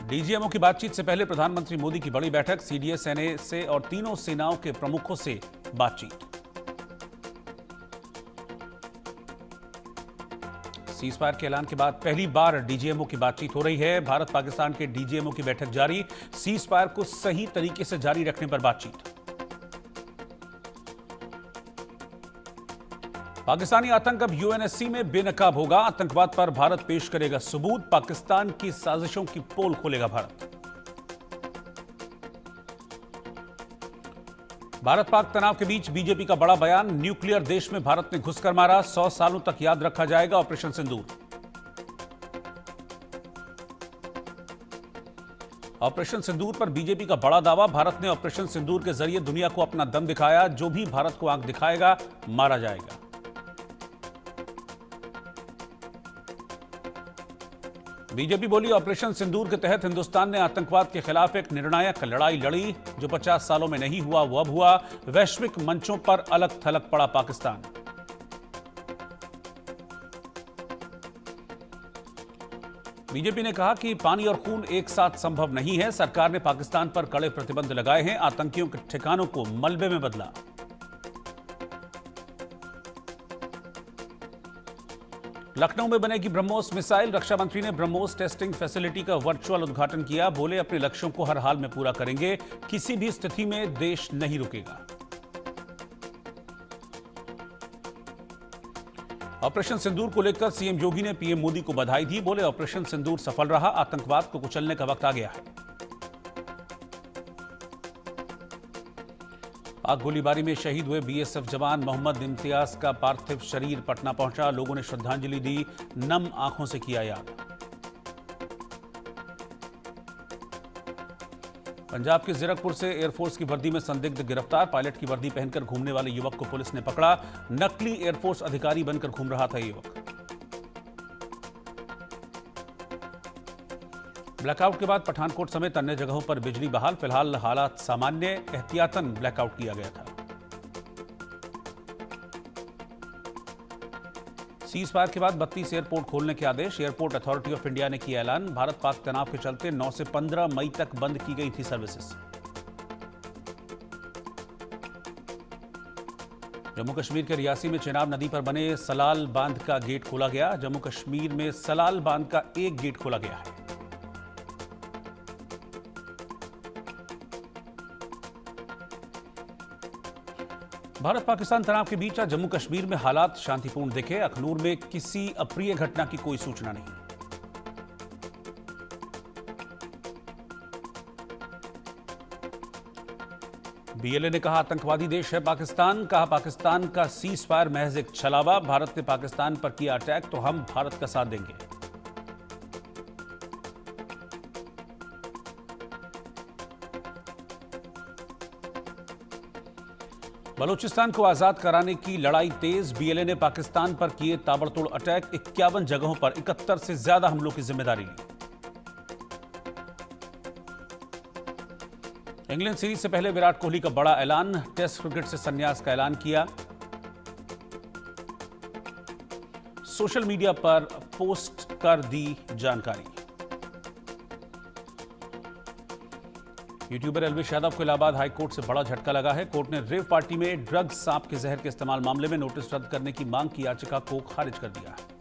DGMO की बातचीत से पहले प्रधानमंत्री मोदी की बड़ी बैठक, सीडीएस, एनएसए और तीनों सेनाओं के प्रमुखों से बातचीत। सीज फायर के ऐलान के बाद पहली बार डीजीएमओ की बातचीत हो रही है। भारत पाकिस्तान के डीजीएमओ की बैठक जारी, सीज फायर को सही तरीके से जारी रखने पर बातचीत। पाकिस्तानी आतंक अब यूएनएससी में बेनकाब होगा, आतंकवाद पर भारत पेश करेगा सबूत, पाकिस्तान की साजिशों की पोल खोलेगा भारत। भारत पाक तनाव के बीच बीजेपी का बड़ा बयान, न्यूक्लियर देश में भारत ने घुसकर मारा, 100 सालों तक याद रखा जाएगा ऑपरेशन सिंदूर। ऑपरेशन सिंदूर पर बीजेपी का बड़ा दावा, भारत ने ऑपरेशन सिंदूर के जरिए दुनिया को अपना दम दिखाया, जो भी भारत को आंख दिखाएगा मारा जाएगा। बीजेपी बोली, ऑपरेशन सिंदूर के तहत हिंदुस्तान ने आतंकवाद के खिलाफ एक निर्णायक लड़ाई लड़ी, जो 50 सालों में नहीं हुआ वो अब हुआ, वैश्विक मंचों पर अलग थलग पड़ा पाकिस्तान। बीजेपी ने कहा कि पानी और खून एक साथ संभव नहीं है, सरकार ने पाकिस्तान पर कड़े प्रतिबंध लगाए हैं, आतंकियों के ठिकानों को मलबे में बदला। लखनऊ में बनेगी ब्रह्मोस मिसाइल, रक्षा मंत्री ने ब्रह्मोस टेस्टिंग फैसिलिटी का वर्चुअल उद्घाटन किया, बोले अपने लक्ष्यों को हर हाल में पूरा करेंगे, किसी भी स्थिति में देश नहीं रुकेगा। ऑपरेशन सिंदूर को लेकर सीएम योगी ने पीएम मोदी को बधाई दी, बोले ऑपरेशन सिंदूर सफल रहा, आतंकवाद को कुचलने का वक्त आ गया है। पाक गोलीबारी में शहीद हुए बीएसएफ जवान मोहम्मद इम्तियाज का पार्थिव शरीर पटना पहुंचा, लोगों ने श्रद्धांजलि दी, नम आंखों से किया याद। पंजाब के जीरकपुर से एयरफोर्स की वर्दी में संदिग्ध गिरफ्तार, पायलट की वर्दी पहनकर घूमने वाले युवक को पुलिस ने पकड़ा, नकली एयरफोर्स अधिकारी बनकर घूम रहा था युवक। ब्लैकआउट के बाद पठानकोट समेत अन्य जगहों पर बिजली बहाल, फिलहाल हालात सामान्य, एहतियातन ब्लैकआउट किया गया था। सीज फायर के बाद 32 एयरपोर्ट खोलने के आदेश, एयरपोर्ट अथॉरिटी ऑफ इंडिया ने किया ऐलान, भारत पाक तनाव के चलते 9 से 15 मई तक बंद की गई थी सर्विसेज। जम्मू कश्मीर के रियासी में चेनाब नदी पर बने सलाल बांध का गेट खोला गया, जम्मू कश्मीर में सलाल बांध का एक गेट खोला गया है। भारत पाकिस्तान तनाव के बीच आज जम्मू कश्मीर में हालात शांतिपूर्ण दिखे, अखनूर में किसी अप्रिय घटना की कोई सूचना नहीं। बीएलए ने कहा आतंकवादी देश है पाकिस्तान, कहा पाकिस्तान का सीज फायर महज एक छलावा, भारत ने पाकिस्तान पर किया अटैक तो हम भारत का साथ देंगे। बलूचिस्तान को आजाद कराने की लड़ाई तेज, बीएलए ने पाकिस्तान पर किए ताबड़तोड़ अटैक, 51 जगहों पर 71 से ज्यादा हमलों की जिम्मेदारी ली। इंग्लैंड सीरीज से पहले विराट कोहली का बड़ा ऐलान, टेस्ट क्रिकेट से संन्यास का ऐलान किया, सोशल मीडिया पर पोस्ट कर दी जानकारी। यूट्यूबर एल्विश यादव को इलाहाबाद हाईकोर्ट से बड़ा झटका लगा है, कोर्ट ने रेव पार्टी में ड्रग्स सांप के जहर के इस्तेमाल मामले में नोटिस रद्द करने की मांग की याचिका को खारिज कर दिया है।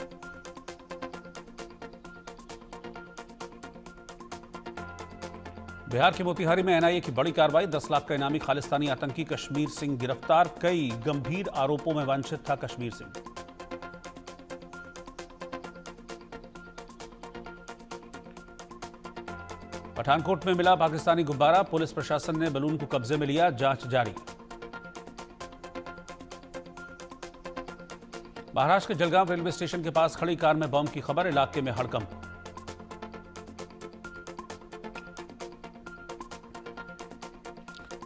बिहार के मोतिहारी में एनआईए की बड़ी कार्रवाई, 10 लाख का इनामी खालिस्तानी आतंकी कश्मीर सिंह गिरफ्तार, कई गंभीर आरोपों में वांछित था कश्मीर सिंह। पठानकोट में मिला पाकिस्तानी गुब्बारा, पुलिस प्रशासन ने बलून को कब्जे में लिया, जांच जारी। महाराष्ट्र के जलगांव रेलवे स्टेशन के पास खड़ी कार में बम की खबर, इलाके में हड़कंप।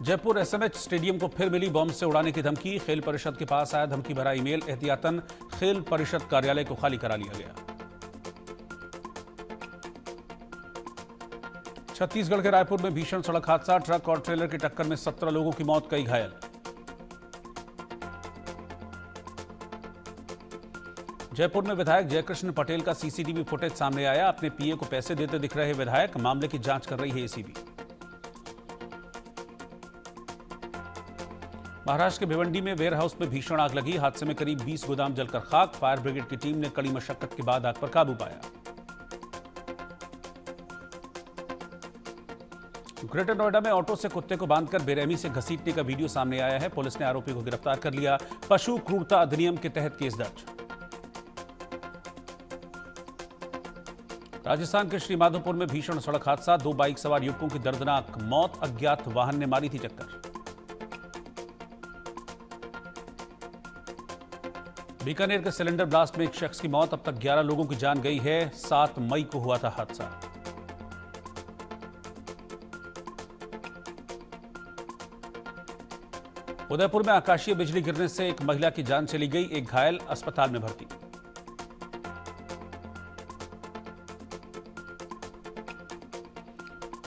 जयपुर एसएमएच स्टेडियम को फिर मिली बम से उड़ाने की धमकी, खेल परिषद के पास आया धमकी भरा ईमेल, एहतियातन खेल परिषद कार्यालय को खाली करा लिया गया। छत्तीसगढ़ के रायपुर में भीषण सड़क हादसा, ट्रक और ट्रेलर की टक्कर में 17 लोगों की मौत, कई घायल। जयपुर में विधायक जयकृष्ण पटेल का सीसीटीवी फुटेज सामने आया। अपने पीए को पैसे देते दिख रहे विधायक, मामले की जांच कर रही है एसीबी। महाराष्ट्र के भिवंडी में वेयरहाउस में भीषण आग लगी। हादसे में करीब 20 गोदाम जलकर खाक। फायर ब्रिगेड की टीम ने कड़ी मशक्कत के बाद आग पर काबू पाया। ग्रेटर नोएडा में ऑटो से कुत्ते को बांधकर बेरहमी से घसीटने का वीडियो सामने आया है। पुलिस ने आरोपी को गिरफ्तार कर लिया। पशु क्रूरता अधिनियम के तहत केस दर्ज। राजस्थान के श्रीमाधोपुर में भीषण सड़क हादसा। 2 बाइक सवार युवकों की दर्दनाक मौत। अज्ञात वाहन ने मारी थी टक्कर। बीकानेर के सिलेंडर ब्लास्ट में एक शख्स की मौत। अब तक 11 लोगों की जान गई है। 7 मई को हुआ था हादसा। उदयपुर में आकाशीय बिजली गिरने से एक महिला की जान चली गई। एक घायल अस्पताल में भर्ती।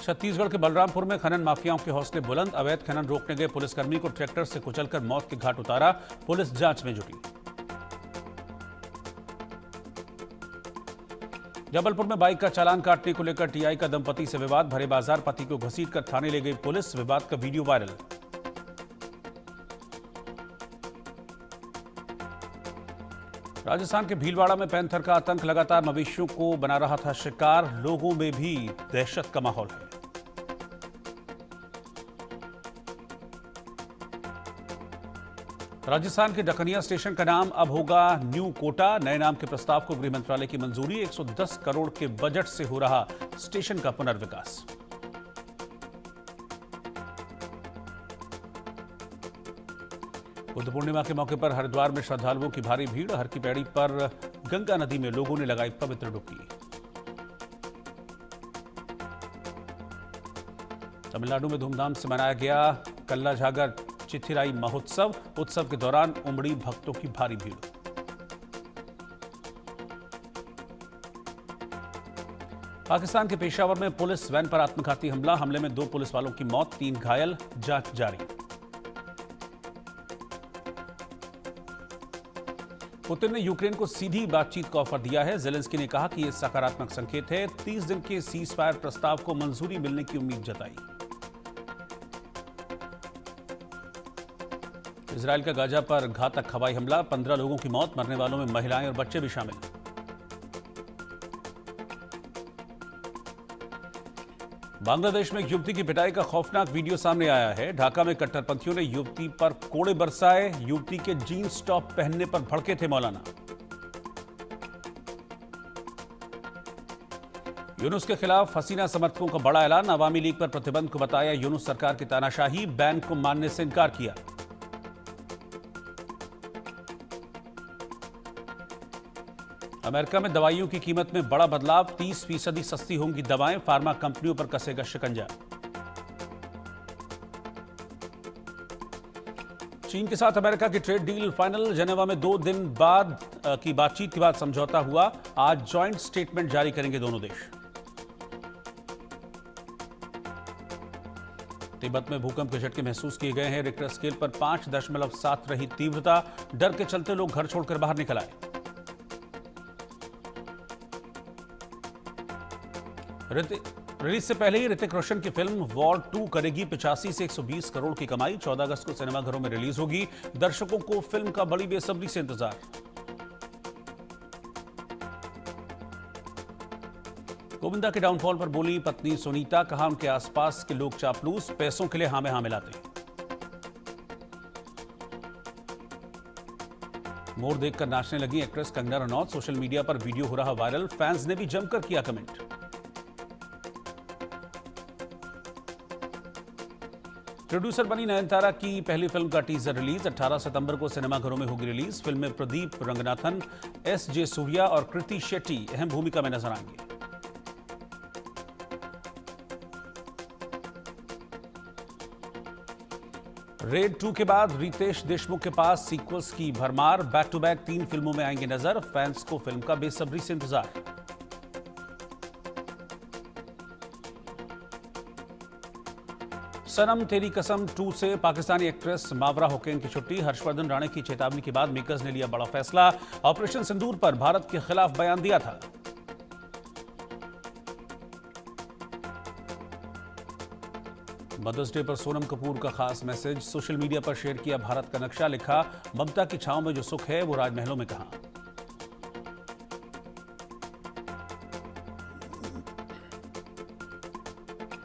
छत्तीसगढ़ के बलरामपुर में खनन माफियाओं के हौसले बुलंद। अवैध खनन रोकने गए पुलिसकर्मी को ट्रैक्टर से कुचलकर मौत के घाट उतारा। पुलिस जांच में जुटी। जबलपुर में बाइक का चालान काटने को लेकर टीआई का दंपति से विवाद। भरे बाजार पति को घसीटकर थाने ले गई पुलिस। विवाद का वीडियो वायरल। राजस्थान के भीलवाड़ा में पैंथर का आतंक लगातार मवेशियों को बना रहा था शिकार। लोगों में भी दहशत का माहौल है। राजस्थान के डकनिया स्टेशन का नाम अब होगा न्यू कोटा। नए नाम के प्रस्ताव को गृह मंत्रालय की मंजूरी। 110 करोड़ के बजट से हो रहा स्टेशन का पुनर्विकास। बुद्ध पूर्णिमा के मौके पर हरिद्वार में श्रद्धालुओं की भारी भीड़। हर की पैड़ी पर गंगा नदी में लोगों ने लगाई पवित्र डुबकी। तमिलनाडु में धूमधाम से मनाया गया कल्लाझागर चिथिराई महोत्सव। उत्सव के दौरान उमड़ी भक्तों की भारी भीड़। पाकिस्तान के पेशावर में पुलिस वैन पर आत्मघाती हमला। हमले में 2 पुलिस वालों की मौत, 3 घायल। जांच जारी। पुतिन ने यूक्रेन को सीधी बातचीत का ऑफर दिया है। जेलेंस्की ने कहा कि यह सकारात्मक संकेत है। 30 दिन के सीज फायर प्रस्ताव को मंजूरी मिलने की उम्मीद जताई। इजरायल का गाजा पर घातक हवाई हमला। 15 लोगों की मौत, मरने वालों में महिलाएं और बच्चे भी शामिल। बांग्लादेश में एक युवती की पिटाई का खौफनाक वीडियो सामने आया है। ढाका में कट्टरपंथियों ने युवती पर कोड़े बरसाए। युवती के जीन्स टॉप पहनने पर भड़के थे मौलाना। यूनुस के खिलाफ हसीना समर्थकों का बड़ा ऐलान। अवामी लीग पर प्रतिबंध को बताया यूनुस सरकार की तानाशाही। बैन को मानने से इनकार किया। अमेरिका में दवाइयों की कीमत में बड़ा बदलाव। 30% सस्ती होंगी दवाएं। फार्मा कंपनियों पर कसेगा शिकंजा। चीन के साथ अमेरिका की ट्रेड डील फाइनल। जेनेवा में 2 दिन बाद की बातचीत के बाद समझौता हुआ। आज जॉइंट स्टेटमेंट जारी करेंगे दोनों देश। तिब्बत में भूकंप के झटके महसूस किए गए हैं। रिक्टर स्केल पर 5.7 रही तीव्रता। डर के चलते लोग घर छोड़कर बाहर निकल आए। रिलीज से पहले ही ऋतिक रोशन की फिल्म वॉर 2 करेगी 85 से 120 करोड़ की कमाई। 14 अगस्त को सिनेमाघरों में रिलीज होगी। दर्शकों को फिल्म का बड़ी बेसब्री से इंतजार। गोविंदा के डाउनफॉल पर बोली पत्नी सुनीता। कहा उनके आसपास के लोग चापलूस, पैसों के लिए हाँ में हाँ मिलाते हैं। मोर देखकर नाचने लगी actress Kangana Ranaut. Social media पर वीडियो हो रहा वायरल। फैंस ने भी जमकर किया कमेंट। प्रोड्यूसर बनी नयनतारा की पहली फिल्म का टीजर रिलीज। 18 सितंबर को सिनेमाघरों में होगी रिलीज। फिल्म में प्रदीप रंगनाथन, एस.जे. सूर्या और कृति शेट्टी अहम भूमिका में नजर आएंगे। रेड 2 के बाद रितेश देशमुख के पास सीक्वल्स की भरमार। बैक टू बैक 3 फिल्मों में आएंगे नजर। फैंस को फिल्म का बेसब्री से इंतजार। सनम तेरी कसम 2 से पाकिस्तानी एक्ट्रेस मावरा हुसैन की छुट्टी। हर्षवर्धन राणे की चेतावनी के बाद मेकर्स ने लिया बड़ा फैसला। ऑपरेशन सिंदूर पर भारत के खिलाफ बयान दिया था। मदर्स डे पर सोनम कपूर का खास मैसेज सोशल मीडिया पर शेयर किया। भारत का नक्शा लिखा, ममता की छांव में जो सुख है वो राजमहलों में कहां।